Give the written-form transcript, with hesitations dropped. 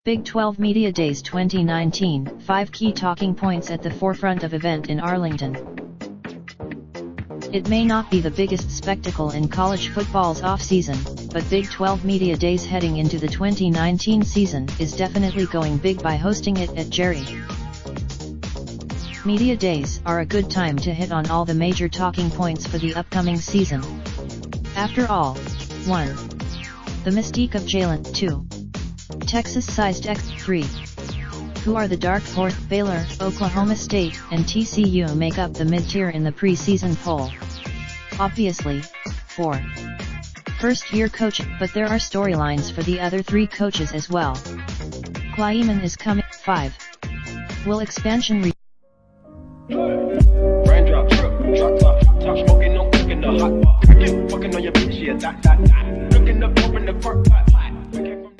Big 12 Media Days 2019, 5 key talking points at the forefront of event in Arlington. It may not be the biggest spectacle in college football's off-season, but Big 12 Media Days heading into the 2019 season is definitely going big by hosting it at Jerry. Media Days are a good time to hit on all the major talking points for the upcoming season. After all, 1. The mystique of Jalen. 2. Texas-sized X. 3. Who are the dark horse? Baylor, Oklahoma State, and TCU make up the mid-tier in the preseason poll. Obviously. 4. First-year coach, but there are storylines for the other 3 coaches as well. Kleiman is coming. 5. Will expansion Raindrop, drop top smoking, no cooking the hot pot. Fucking on your bitch, yeah, that. Looking up, open the park, pot.